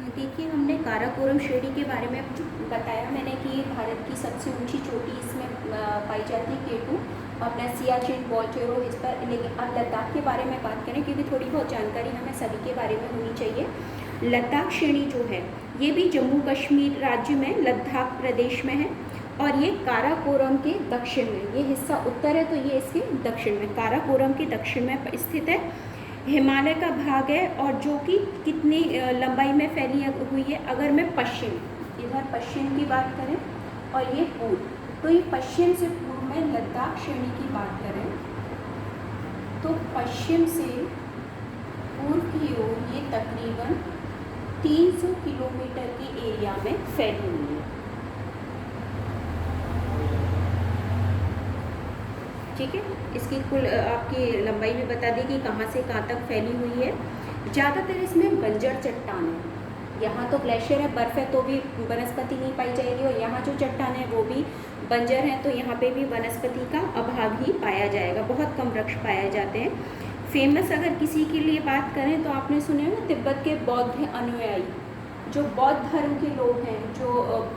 देखिए, हमने काराकोरम श्रेणी के बारे में बताया मैंने कि भारत की सबसे ऊंची चोटी इसमें पाई जाती है केटू, अपना सियाचिन बोल्चेरो इस पर। लेकिन अब लद्दाख के बारे में बात करें, क्योंकि थोड़ी बहुत जानकारी हमें सभी के बारे में होनी चाहिए। लद्दाख श्रेणी जो है ये भी जम्मू कश्मीर राज्य में लद्दाख प्रदेश में है, और ये काराकोरम के दक्षिण में, ये हिस्सा उत्तर है तो ये इसके दक्षिण में, काराकोरम के दक्षिण में स्थित है। हिमालय का भाग है, और जो कि कितनी लंबाई में फैली हुई है। अगर मैं पश्चिम, इधर पश्चिम की बात करें और ये पूर्व, तो ये पश्चिम से पूर्व में लद्दाख श्रेणी की बात करें तो पश्चिम से पूर्व की ओर ये तकरीबन 300 किलोमीटर के एरिया में फैली हुई है। ठीक है, इसकी कुल आपकी लंबाई भी बता दी कि कहाँ से कहाँ तक फैली हुई है। ज़्यादातर इसमें बंजर चट्टान है। यहाँ तो ग्लेशियर है, बर्फ़ है, तो भी वनस्पति नहीं पाई जाएगी, और यहाँ जो चट्टान है वो भी बंजर हैं, तो यहाँ पे भी वनस्पति का अभाव ही पाया जाएगा, बहुत कम वृक्ष पाए जाते हैं। फेमस अगर किसी के लिए बात करें तो आपने सुने ना, तिब्बत के बौद्ध अनुयायी, जो बौद्ध धर्म के लोग हैं, जो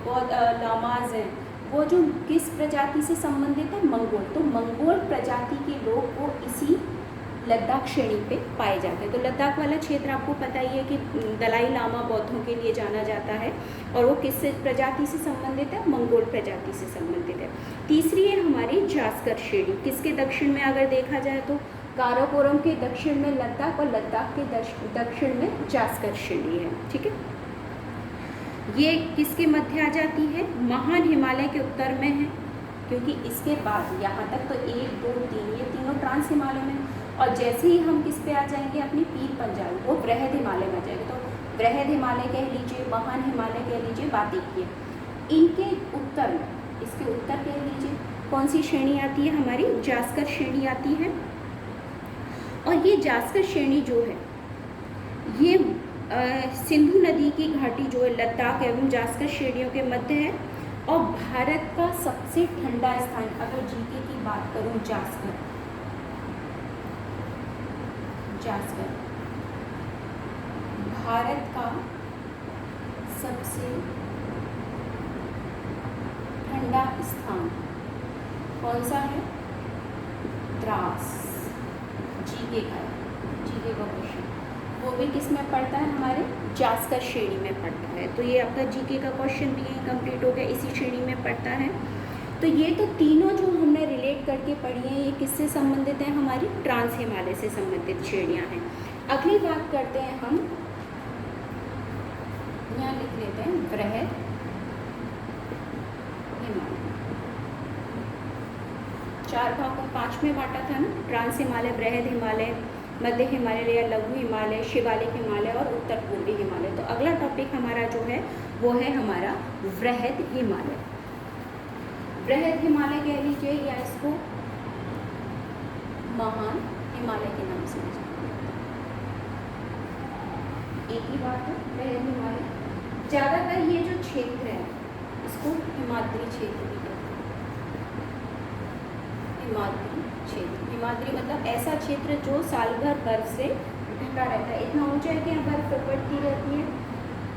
बौद्ध लामाज हैं, वो जो किस प्रजाति से संबंधित है, मंगोल। तो मंगोल प्रजाति के लोग वो इसी लद्दाख श्रेणी पे पाए जाते हैं। तो लद्दाख वाला क्षेत्र आपको पता ही है कि दलाई लामा बौद्धों के लिए जाना जाता है, और वो किस प्रजाति से संबंधित है, मंगोल प्रजाति से संबंधित है। तीसरी है हमारी जास्कर श्रेणी, किसके दक्षिण में अगर देखा जाए तो काराकोरम के दक्षिण में लद्दाख, और लद्दाख के दक्षिण में जास्कर श्रेणी है। ठीक है, ये किसके मध्य आ जाती है, महान हिमालय के उत्तर में है, क्योंकि इसके बाद यहाँ तक तो 1, 2, 3 ये तीनों ट्रांस हिमालय में, और जैसे ही हम किस पे आ जाएंगे, अपनी पीर पंजाल, वो बृहद हिमालय में आ जाएंगे। तो बृहद हिमालय कह लीजिए, महान हिमालय कह लीजिए, बात एक ही है। इनके उत्तर में, इसके उत्तर कह लीजिए कौन सी श्रेणी आती है, हमारी जास्कर श्रेणी आती है। और ये जास्कर श्रेणी जो है ये सिंधु नदी की घाटी जो है लद्दाख एवं जास्कर श्रेणियों के मध्य है, और भारत का सबसे ठंडा स्थान, अगर जीके की बात करूं, जास्कर भारत का सबसे ठंडा स्थान कौन सा है, द्रास। जीके का क्वेश्चन, वो भी किस में पड़ता है, हमारे जास्कर श्रेणी में पड़ता है। तो ये आपका जीके का क्वेश्चन भी कंप्लीट हो गया, इसी श्रेणी में पड़ता है। तो ये तो तीनों जो हमने रिलेट करके पढ़ी हैं, ये किससे संबंधित हैं, हमारी ट्रांस हिमालय से संबंधित श्रेणियां हैं। अगली बात करते हैं हम, यहाँ लिख लेते हैं बृहद हिमालय। 4 भागों 5 में बांटा था ना, ट्रांस हिमालय, बृहद हिमालय, मध्य हिमालय या लघु हिमालय, शिवालिक हिमालय और उत्तर पूर्वी हिमालय। तो अगला टॉपिक हमारा जो है वो है हमारा बृहद हिमालय। बृहद हिमालय कह लीजिए, या इसको महान हिमालय के नाम से एक ही बात है, बृहद हिमालय। ज़्यादातर ये जो क्षेत्र है इसको हिमाद्री क्षेत्र भी कहते हैं। हिमाद्री मतलब ऐसा क्षेत्र जो साल भर बर्फ से ढका रहता है, इतना ऊंचा है कि यहाँ बर्फ पड़ती रहती है।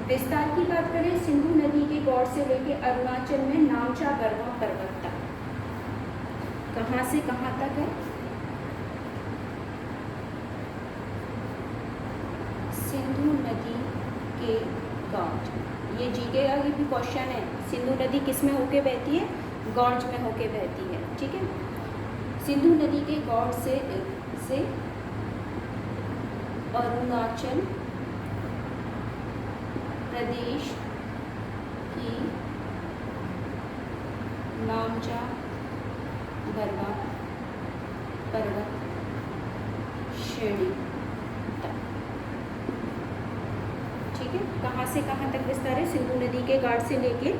विस्तार की बात करें, सिंधु नदी के गौड़ से लेकर अरुणाचल में नामचा गढ़वा पर्वत तक, कहाँ से कहाँ तक है, सिंधु नदी के गौड़। ये जीके का भी क्वेश्चन है, सिंधु नदी किस में होके बहती है, गौड़ में होके बहती है। ठीक है, सिंधु नदी के गौड़ से अरुणाचल प्रदेश की नामचा गढ़वा पर्वत श्रेणी तक। ठीक है, कहाँ से कहाँ तक विस्तार है, सिंधु नदी के घाट से लेके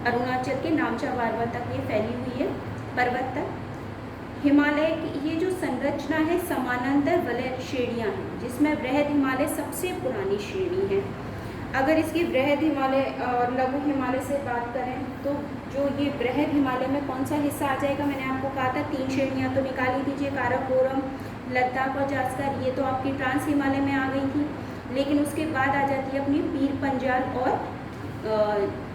अरुणाचल के नामचा गढ़वा तक ये फैली हुई है, पर्वत तक। हिमालय की ये जो संरचना है समानांतर वलय श्रेणियाँ हैं, जिसमें बृहद हिमालय सबसे पुरानी श्रेणी है। अगर इसकी बृहद हिमालय और लघु हिमालय से बात करें तो जो ये बृहद हिमालय में कौन सा हिस्सा आ जाएगा, मैंने आपको कहा था 3 श्रेणियाँ तो निकाल ही दीजिए, काराकोरम, लद्दाख और जास्कर, ये तो आपकी ट्रांस हिमालय में आ गई थी। लेकिन उसके बाद आ जाती है अपनी पीर पंजाल और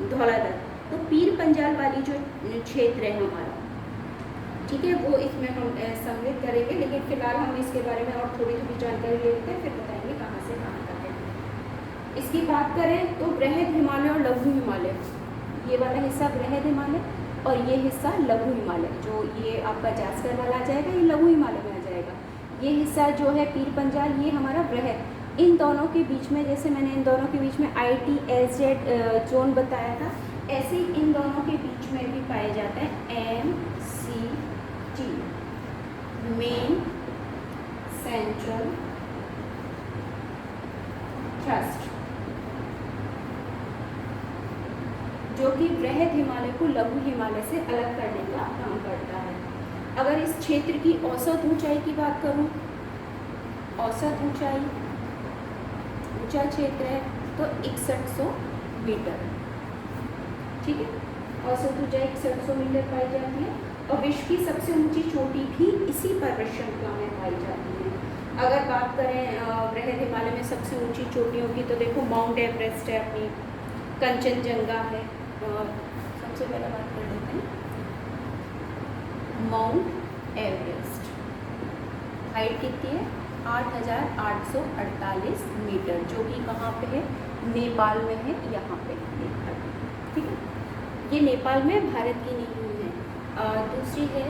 धौलाधर। तो पीर पंजाल वाली जो क्षेत्र है हमारा, ठीक है, वो इसमें हम सम्मिलित करेंगे, लेकिन फिलहाल हम इसके बारे में और थोड़ी थोड़ी जानकारी ले लेते हैं, फिर बताएंगे कहाँ से कहाँ तक है। इसकी बात करें तो बृहद हिमालय और लघु हिमालय, ये वाला हिस्सा बृहद हिमालय और ये हिस्सा लघु हिमालय, जो ये आपका जास्कर वाला आ जाएगा, ये लघु हिमालय में आ जाएगा। ये हिस्सा जो है पीर पंजाल, ये हमारा बृहद। इन दोनों के बीच में, जैसे मैंने इन दोनों के बीच में ITLZ जोन बताया था, ऐसे ही इन दोनों के बीच में भी पाए जाते हैं MCT, मेन सेंट्रल थ्रस्ट, जो कि बृहद हिमालय को लघु हिमालय से अलग करने का काम करता है। अगर इस क्षेत्र की औसत ऊंचाई की बात करूं, औसत ऊंचाई, ऊंचा क्षेत्र है तो 6100 मीटर, ठीक है, औसत ऊंचाई 6100 मीटर पाई जाती है। और विश्व की सबसे ऊंची चोटी भी इसी पर्वत श्रृंखला में पाई जाती है। अगर बात करें बृहद हिमालय में सबसे ऊंची चोटियों की, तो देखो माउंट एवरेस्ट है, अपनी कंचनजंगा है, सबसे पहले बात कर लेते हैं माउंट एवरेस्ट। हाइट कितनी है? 8848 मीटर, जो कि कहाँ पे है? नेपाल में है, यहाँ पे नेपाल, ठीक है, ये नेपाल में भारत की नहीं हुई है। दूसरी है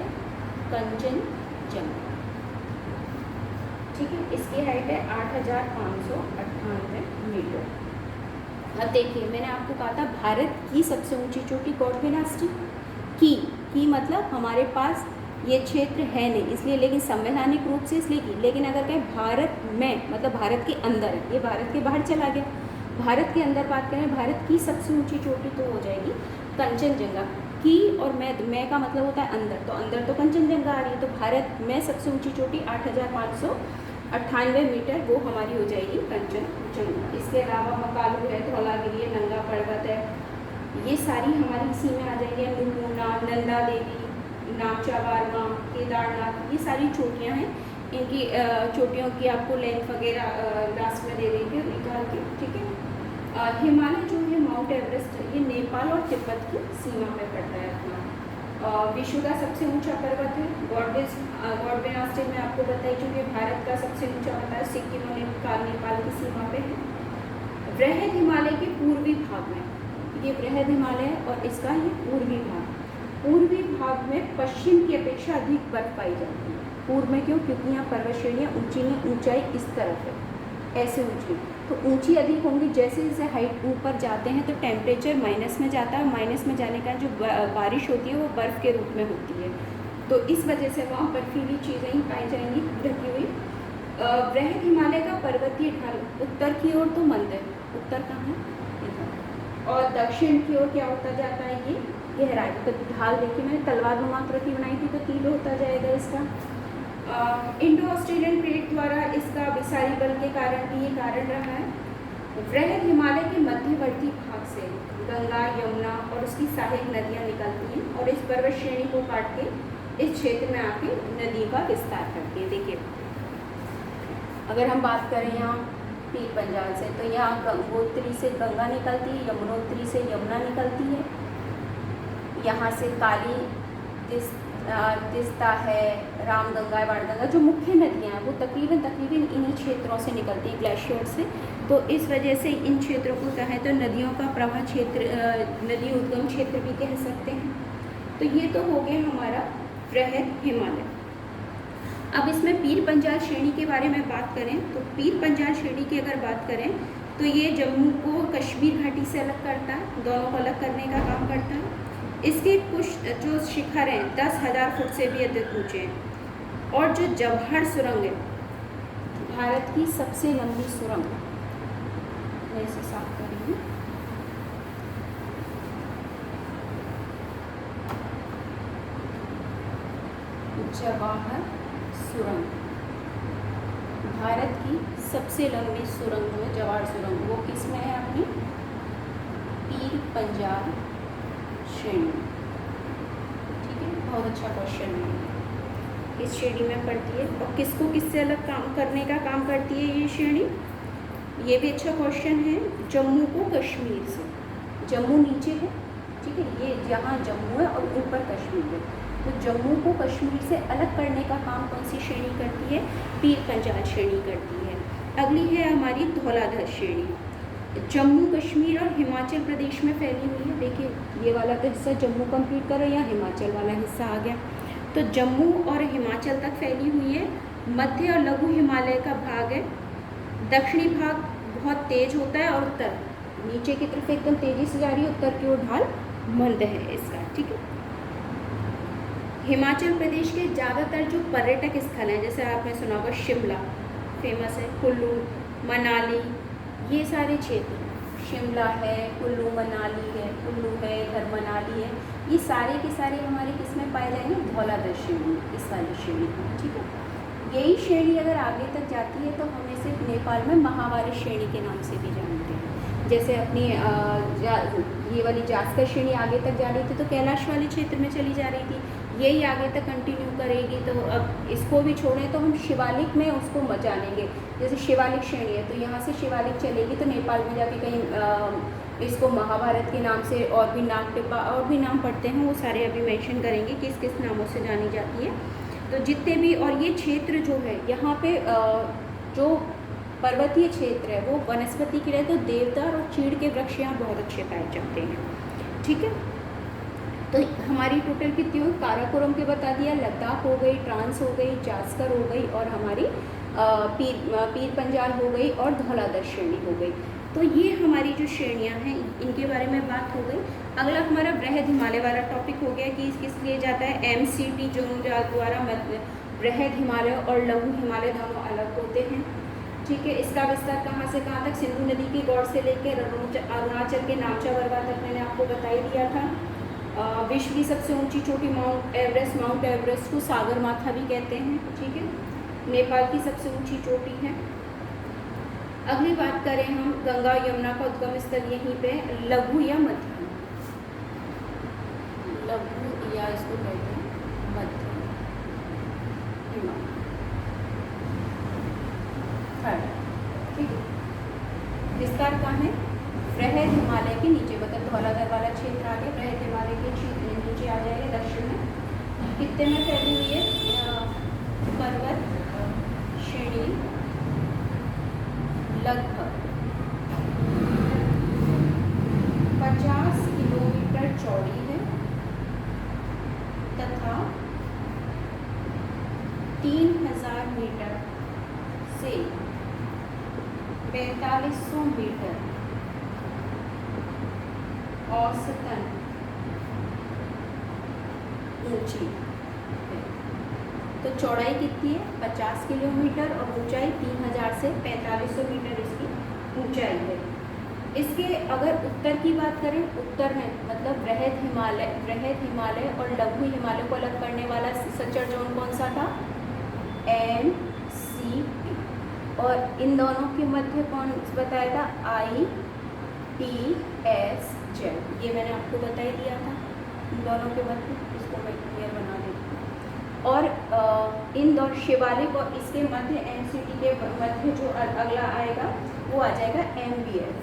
कंचनजंगा, ठीक है, इसकी हाइट है 8598 मीटर। अब देखिए, मैंने आपको कहा था भारत की सबसे ऊंची चोटी गॉडगिनास्टी की मतलब हमारे पास ये क्षेत्र है नहीं, इसलिए, लेकिन संवैधानिक रूप से इसलिए की, लेकिन अगर कहें भारत में, मतलब भारत के अंदर, ये भारत के बाहर चला गया। भारत के अंदर बात करें, भारत की सबसे ऊंची चोटी तो हो जाएगी कंचनजंगा की, और मैं का मतलब होता है अंदर, तो अंदर तो कंचनजंगा आ रही है, तो भारत में सबसे ऊंची चोटी 8598 मीटर, वो हमारी हो जाएगी कंचनजंगा। इसके अलावा मकालू है, धौलागिरी है, नंगा पर्वत है, ये सारी हमारी इसी में आ जाएंगे। अन्नपूर्णा, नंदा देवी, नामचावारमा, केदारनाथ, ये सारी चोटियाँ हैं। इनकी चोटियों की आपको लेंथ वगैरह लास्ट में दे देंगे निकाल के, ठीक है। हिमालय जो है माउंट एवरेस्ट, ये नेपाल और तिब्बत की सीमा में पड़ता है अपना। विश्व का सबसे ऊंचा पर्वत है गॉडगिनास्टी, में आपको बताई चुकी है, भारत का सबसे ऊंचा पता है, सिक्किम और नेपाल की सीमा पे है। बृहद हिमालय के पूर्वी भाग में, ये बृहद हिमालय है और इसका ये पूर्वी भाग में पश्चिम की अपेक्षा अधिक बर्फ पाई जाती है। पूर्व में क्यों? क्योंकि यहाँ पर्वत श्रेणियाँ ऊंची नहीं, ऊंचाई इस तरफ है, ऐसे ऊंची, तो ऊंची अधिक होंगी। जैसे जैसे हाइट ऊपर जाते हैं तो टेम्परेचर माइनस में जाता है, माइनस में जाने का जो बारिश होती है वो बर्फ़ के रूप में होती है, तो इस वजह से वहाँ बर्फीली चीज़ें ही पाई जाएंगी ढकी हुई। बृहद हिमालय का पर्वतीय ढाल उत्तर की ओर तो मंद है, उत्तर कहाँ है? इधर, और दक्षिण की ओर क्या होता जाता है? ये गहराई। तो ढाल देखिए, मैंने तलवार नुमा आकृति बनाई थी, तो तीर होता जाएगा इसका। इंडो ऑस्ट्रेलियन प्लेट द्वारा इसका विसारी बल के कारण भी ये कारण रहा है। बृहद हिमालय के मध्यवर्ती भाग से गंगा, यमुना और उसकी सहायक नदियाँ निकलती हैं और इस पर्वत श्रेणी को काट के इस क्षेत्र में आके नदियों का विस्तार करती है। देखिए, अगर हम बात करें यहाँ पीर पंजाल से, तो यहाँ गंगोत्री से गंगा निकलती है, यमुनोत्री से यमुना निकलती है, यहाँ से काली तिस्ता है, रामगंगा, बाणगंगा, जो मुख्य नदियाँ हैं वो तकरीबन इन्हीं क्षेत्रों से निकलती हैं, ग्लेशियर से। तो इस वजह से इन क्षेत्रों को कहें तो नदियों का प्रवाह क्षेत्र, नदी उद्गम क्षेत्र भी कह सकते हैं। तो ये तो हो गया हमारा बृहद हिमालय। अब इसमें पीर पंजाल श्रेणी के बारे में बात करें, तो पीर पंजाल श्रेणी की अगर बात करें तो ये जम्मू को कश्मीर घाटी से अलग करता है, दोनों को अलग करने का काम करता है। इसके कुछ जो शिखर हैं 10,000 फुट से भी अधिक ऊंचे हैं, और जो जवाहर सुरंग है, भारत की सबसे लंबी सुरंग, मैं इसे साफ कर रही हूँ, जवाहर सुरंग, भारत की सबसे लंबी सुरंग है जवाहर सुरंग, वो किस में है? अपनी पीर पंजाल श्रेणी, ठीक है, बहुत अच्छा क्वेश्चन है। इस श्रेणी में पड़ती है और किसको किससे अलग काम करने का काम करती है ये श्रेणी? ये भी अच्छा क्वेश्चन है। जम्मू को कश्मीर से, जम्मू नीचे है, ठीक है, ये यहाँ जम्मू है और ऊपर कश्मीर है, तो जम्मू को कश्मीर से अलग करने का काम कौन सी श्रेणी करती है? पीर पंजाल श्रेणी करती है। अगली है हमारी धौलाधार श्रेणी, जम्मू कश्मीर और हिमाचल प्रदेश में फैली हुई है। देखिए ये वाला तो हिस्सा जम्मू कंप्लीट करो, या हिमाचल वाला हिस्सा आ गया, तो जम्मू और हिमाचल तक फैली हुई है। मध्य और लघु हिमालय का भाग है, दक्षिणी भाग बहुत तेज होता है और उत्तर नीचे की तरफ एकदम तेजी से जा रही है, उत्तर की ओर ढाल मंद है इसका, ठीक है। हिमाचल प्रदेश के ज़्यादातर जो पर्यटक स्थल हैं, जैसे आपने सुना होगा शिमला फेमस है, कुल्लू, मनाली, ये सारे क्षेत्र, शिमला है, कुल्लू मनाली है, कुल्लू है, इधर मनाली है, ये सारे के सारे हमारे किसमें पाए जाएंगे? धौलाधार श्रेणी, इस वाली श्रेणी में, ठीक है। यही श्रेणी अगर आगे तक जाती है तो हम इसे नेपाल में महावारी श्रेणी के नाम से भी जानते हैं। जैसे अपनी ये वाली जास्कर श्रेणी आगे तक जा रही थी तो कैलाश वाले क्षेत्र में चली जा रही थी, यही आगे तक कंटिन्यू करेगी, तो अब इसको भी छोड़ें तो हम शिवालिक में उसको जानेंगे। जैसे शिवालिक श्रेणी है तो यहाँ से शिवालिक चलेगी तो नेपाल में जाके कहीं इसको महाभारत के नाम से और भी नाग टिब्बा और भी नाम पढ़ते हैं, वो सारे अभी मेंशन करेंगे किस किस नामों से जानी जाती है। तो जितने भी, और ये क्षेत्र जो है यहाँ पे जो पर्वतीय क्षेत्र है वो वनस्पति की रहे तो देवदार और चीड़ के वृक्ष यहाँ बहुत अच्छे पाए जाते हैं, ठीक है। तो हमारी टोटल कितनी हुई? काराकोरम के बता दिया, लद्दाख हो गई, ट्रांस हो गई, जास्कर हो गई और हमारी पीर पंजाल हो गई और धौलाधार श्रेणी हो गई। तो ये हमारी जो श्रेणियाँ हैं इनके बारे में बात हो गई। अगला हमारा बृहद हिमालय वाला टॉपिक हो गया कि किस लिए जाता है? MCT जो द्वारा बृहद हिमालय और लघु हिमालय दोनों अलग होते हैं, ठीक है। इसका विस्तार कहाँ से कहाँ तक? सिंधु नदी की गौड़ से लेकर अरुणाचल के नामचा बरवा तक मैंने आपको बता ही दिया था। विश्व की सबसे ऊंची चोटी माउंट एवरेस्ट को सागर माथा भी कहते हैं, ठीक है। नेपाल की सबसे ऊंची चोटी है। अगली बात करें हम गंगा यमुना का उद्गम स्थल यहीं पे, लघु या मध्यम, लघु या इसको कहते हैं मध्यम हिमालय, ठीक है। विस्तार कहाँ है? बृहद हिमालय के नीचे, मतलब धौलाधार वाला क्षेत्र आ गया, बृहद हिमालय के नीचे आ जाएगा दक्षिण में। कितने में फैली हुई है पर्वत श्रेणी? लगभग 50 किलोमीटर चौड़ी है तथा 3000 मीटर से 4500 मीटर औसतन ऊंची है। तो चौड़ाई कितनी है? 50 किलोमीटर और ऊंचाई 3000 से 4500 मीटर इसकी ऊंचाई है। इसके अगर उत्तर की बात करें, उत्तर में मतलब बृहद हिमालय और लघु हिमालय को अलग करने वाला संचार जोन कौन सा था? MCT। और इन दोनों के मध्य कौन बताया था? ITS। ये मैंने आपको बता ही दिया था, इन दोनों के मध्य, इसको मैं क्लियर बना देती हूँ। और इन दोनों शिवालिक और इसके मध्य MCT के मध्य जो अगला आएगा वो आ जाएगा MBF।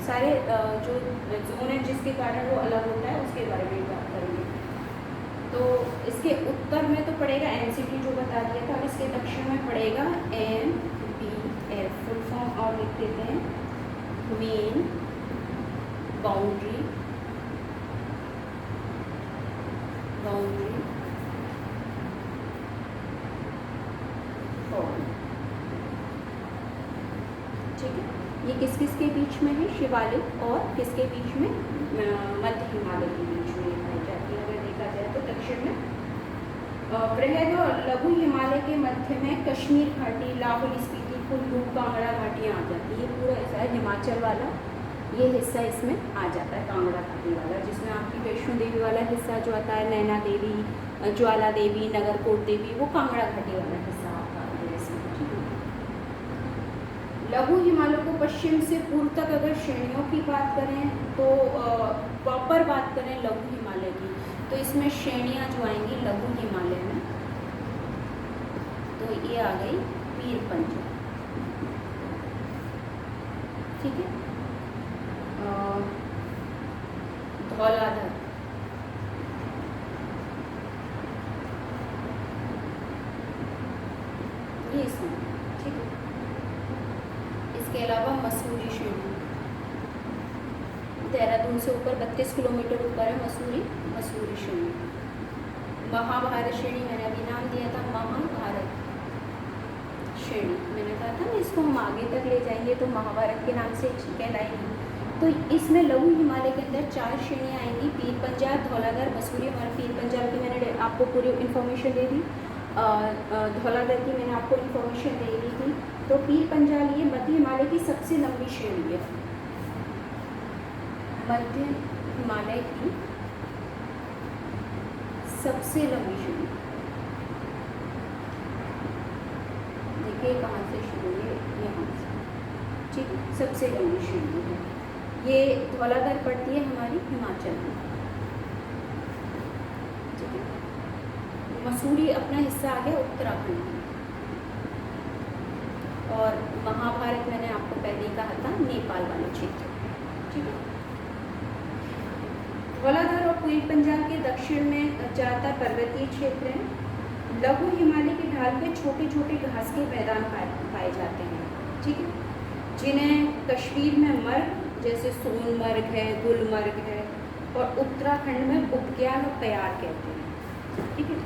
सारे जो जोन है जिसके कारण वो अलग होता है उसके बारे में बात करेंगे। तो इसके उत्तर में तो पड़ेगा MCT जो बता दिया था, और इसके दक्षिण में पड़ेगा MBF। फुल फॉर्म और लिख देते हैं, मेन बाउंड्री फॉर्म, ठीक है। ये किस किस के बीच में है? शिवालिक और किसके बीच में? मध्य हिमालय के बीच में पाई जाती है। अगर देखा जाए तो दक्षिण में बृहद और लघु हिमालय के मध्य में कश्मीर घाटी, लाहौल स्पीति, कुल्लू, कांगड़ा घाटियाँ आ जाती है। ये पूरा ऐसा है, हिमाचल वाला ये हिस्सा इसमें आ जाता है, कांगड़ा घाटी वाला, जिसमें आपकी वैष्णो देवी वाला हिस्सा जो आता है, नैना देवी, ज्वाला देवी, नगरकोट देवी, वो कांगड़ा घाटी वाला हिस्सा आता है इसमें, ठीक है। लघु हिमालय को पश्चिम से पूर्व तक अगर श्रेणियों की बात करें तो प्रॉपर बात करें लघु हिमालय की, तो इसमें श्रेणियाँ जो आएंगी लघु हिमालय में, तो ये आ गई पीर पंजाल, ठीक है। धौलाधर, ये इसमें, ठीक है। इसके अलावा मसूरी श्रेणी, देहरादून से ऊपर 32 किलोमीटर ऊपर है मसूरी श्रेणी। महाभारत श्रेणी मैंने अभी नाम दिया था, महाभारत श्रेणी मैंने कहा था ना, इसको हम आगे तक ले जाएंगे तो महाभारत के नाम से कहलाएगी। तो इसमें लघु हिमालय के अंदर 4 श्रेणियाँ आएंगी, पीर पंजाल, धौलाधर, मसूरी। और पीर पंजाल की मैंने आपको पूरी इन्फॉर्मेशन दे दी, धौलाधर की मैंने आपको इन्फॉर्मेशन दे दी थी। तो पीर पंजाल ये मध्य हिमालय की सबसे लंबी श्रेणी है, मध्य हिमालय की सबसे लंबी श्रेणी। देखिए कहाँ से शुरू है, यहाँ से, ठीक है, सबसे लंबी श्रेणी है। ये धौलाधर पड़ती है हमारी हिमाचल में, ठीक है। मसूरी अपना हिस्सा आ गया उत्तराखंड में, और महाभारत मैंने आपको पहले ही कहा था नेपाल वाले क्षेत्र, ठीक है। धौलाधर और पीर पंजाल के दक्षिण में ज़्यादातर पर्वतीय क्षेत्र हैं। लघु हिमालय के ढाल पे छोटे छोटे घास के मैदान पाए जाते हैं, ठीक है, जिन्हें कश्मीर में मर्ग जैसे सोनमर्ग है, गुलमर्ग है, और उत्तराखंड में बुग्याल और प्यार कहते हैं, ठीक है।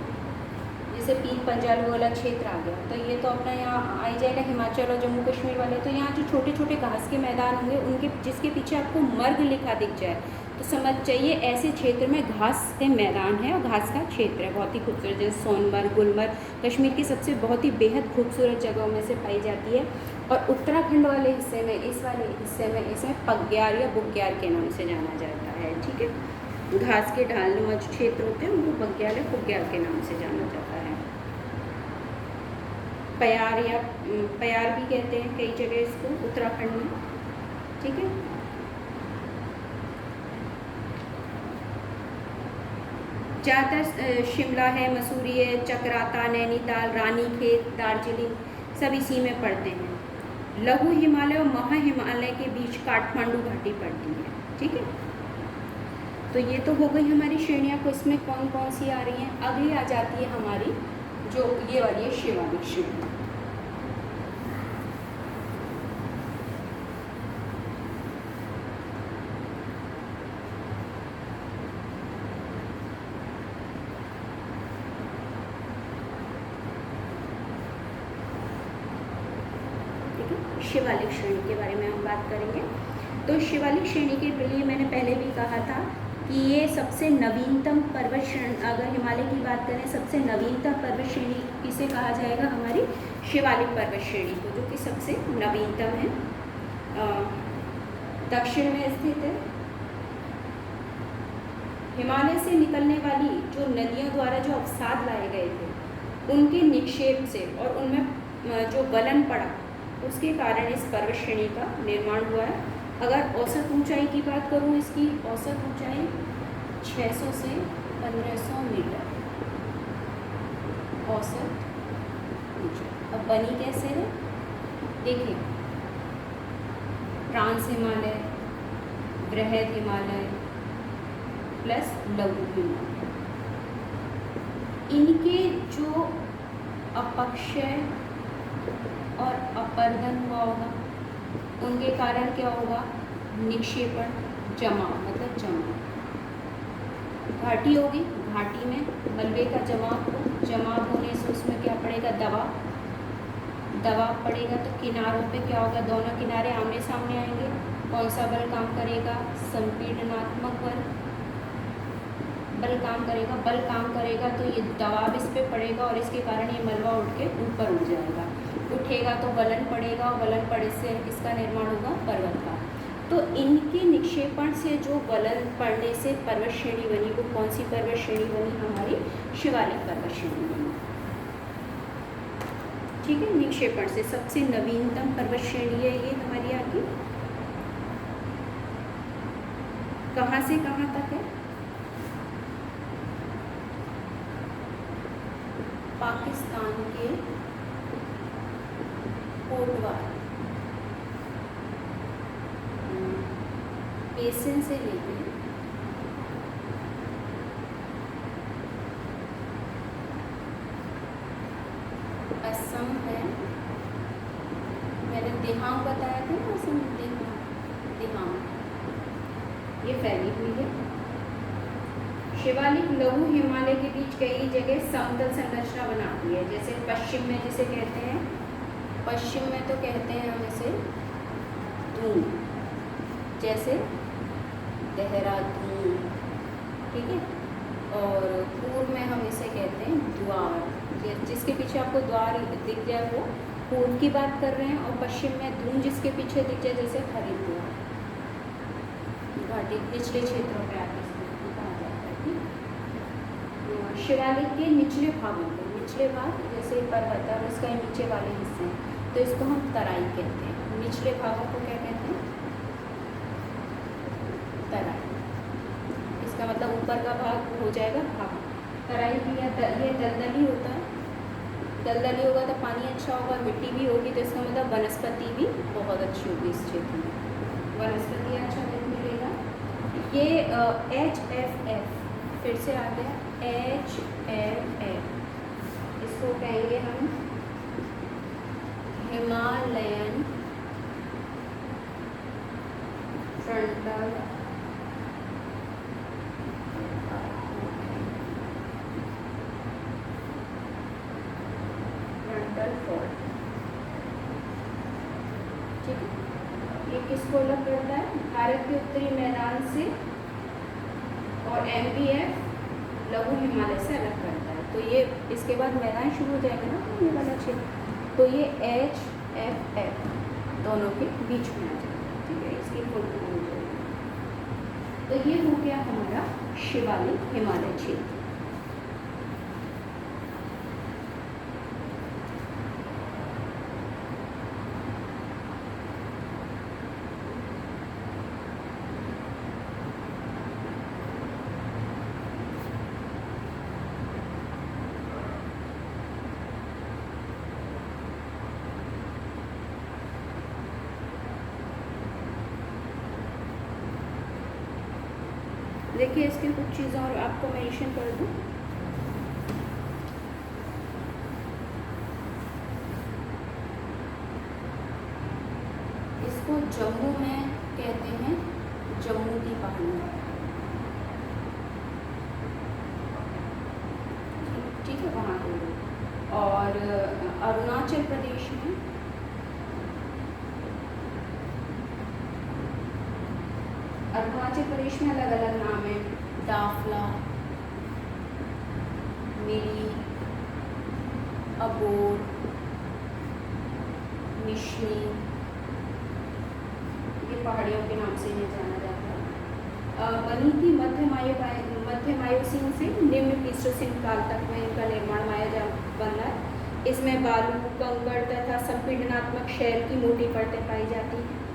जैसे पीर पंजाल वाला क्षेत्र आ गया, तो ये तो अपना यहाँ आ जाएगा हिमाचल और जम्मू कश्मीर वाले। तो यहाँ जो छोटे छोटे घास के मैदान होंगे, उनके जिसके पीछे आपको मर्ग लिखा दिख जाए तो समझ चाहिए ऐसे क्षेत्र में घास के मैदान है और घास का क्षेत्र है, बहुत ही खूबसूरत। जैसे सोनमर्ग, गुलमर्ग कश्मीर की सबसे बहुत ही बेहद खूबसूरत जगहों में से पाई जाती है। और उत्तराखंड वाले हिस्से में, इस वाले हिस्से में इसे पग्यार या बुग्याल के नाम से जाना जाता है, ठीक है। घास के ढालनुमा जो क्षेत्र होते हैं उनको पग्याल या बुग्याल के नाम से जाना जाता है। प्यार या प्यार भी कहते हैं कई जगह इसको उत्तराखंड में, ठीक है। ज़्यादातर शिमला है, मसूरी है, चक्राता, नैनीताल, रानीखेत, दार्जिलिंग सब इसी में पड़ते हैं। लघु हिमालय और महा हिमालय के बीच काठमांडू घाटी पड़ती है, ठीक है। तो ये तो हो गई हमारी श्रेणियाँ को, इसमें कौन कौन सी आ रही हैं। अगली आ जाती है हमारी जो ये वाली है शिवालिक श्रेणी। शिवालिक श्रेणी के बारे में हम बात करेंगे। तो शिवालिक श्रेणी के लिए मैंने पहले भी कहा था कि ये सबसे नवीनतम पर्वत श्रेणी, अगर हिमालय की बात करें सबसे नवीनतम पर्वत श्रेणी किसे कहा जाएगा, हमारी शिवालिक पर्वत श्रेणी को, जो कि सबसे नवीनतम है, दक्षिण में स्थित है। हिमालय से निकलने वाली जो नदियों द्वारा जो अवसाद लाए गए थे, उनके निक्षेप से और उनमें जो गलन पड़ा, उसके कारण इस पर्वत श्रेणी का निर्माण हुआ है। अगर औसत ऊंचाई की बात करूं, इसकी औसत ऊंचाई 600 से 1500 मीटर औसत ऊंचाई। अब बनी कैसे है, देखिए, ट्रांस हिमालय, बृहद हिमालय प्लस लघु हिमालय, इनके जो अपक्षय और अपर्दन हुआ होगा, उनके कारण क्या होगा, निक्षेपण, जमाव, मतलब जमाव। घाटी होगी, घाटी में मलबे का जमाव होने से उसमें क्या पड़ेगा, दबाव पड़ेगा। तो किनारों पे क्या होगा, दोनों किनारे आमने सामने आएंगे। कौन सा बल काम करेगा, संपीड़नात्मक बल काम करेगा। तो ये दबाव इस पे पड़ेगा और इसके कारण ये मलबा उठ के ऊपर उठ जाएगा। उठेगा तो वलन पड़ेगा, और वलन पड़े से किसका निर्माण होगा, पर्वत का। तो इनके निक्षेपण से जो वलन पड़ने से पर्वत श्रेणी बनी, वो कौन सी पर्वत श्रेणी बनी, हमारी शिवालिक पर्वत श्रेणी बनी, ठीक है। निक्षेपण से सबसे नवीनतम पर्वत श्रेणी है ये हमारी आगे। कहाँ से कहाँ तक है, पाकिस्तान के कोटवार बेसिन से लेके असम है, मैंने दिहांग बताया था ना, असम दिहांग ये फैली हुई है। शिवालिक लघु हिमालय के बीच कई जगह समतल संरचना बनाती है, जैसे पश्चिम में जिसे कहते हैं, पश्चिम में तो कहते हैं हम इसे दून, जैसे देहरादून, ठीक है। और पूर्व में हम इसे कहते हैं द्वार, जिसके पीछे आपको द्वार दिख जाए वो पूर्व की बात कर रहे हैं, और पश्चिम में दून जिसके पीछे दिख जाए जैसे हरिद्वार घाटी निचले क्षेत्रों में आते कहा जाता है। शिवालिक के निचले भागों को, निचले भाग जैसे पर्वत और उसका नीचे वाले हिस्से हैं तो इसको हम तराई कहते हैं। निचले भागों को क्या कहते हैं? तराई। इसका मतलब ऊपर का भाग हो जाएगा भाग। तराई भी ये दलदली होता है, दलदली होगा तो पानी अच्छा होगा, मिट्टी भी होगी तो इसका मतलब वनस्पति भी बहुत अच्छी होगी इस क्षेत्र में, वनस्पति अच्छा मिलेगा। ये HFF फिर से आ गया, HFF इसको कहेंगे हम हिमालयन फ्रंटल फॉल्ट, ठीक है। ये किसको अलग करता है? भारत के उत्तरी मैदान से, और MBF लघु हिमालय से अलग करता है। तो ये इसके बाद मैदान शुरू हो जाएगा ना, ये वाला क्षेत्र, तो ये HFF दोनों के बीच में आ जाएगा, ठीक है। इसकी फुल फॉर्म हो जाएगी। तो ये हो गया हमारा शिवालिक हिमालय क्षेत्र। देखिए इसकी कुछ चीज़ें और आपको मेंशन कर दूँ। इसको जम्मू में कहते हैं, जम्मू की पहाड़ियाँ, ठीक है, वहाँ पे। और अरुणाचल प्रदेश में अलग अलग नाम है, दाफला, मिरी, अबोर, निशनी, ये पहाड़ियों के नाम से इन्हें जाना जाता है। बनी थी मध्य मायोसीन से निम्न प्लीस्टोसीन काल तक में इनका निर्माण माया बन रहा है। इसमें बालू, कंकड़ तथा संपीड़नात्मक शैल की मोटी परतें पाई जाती हैं।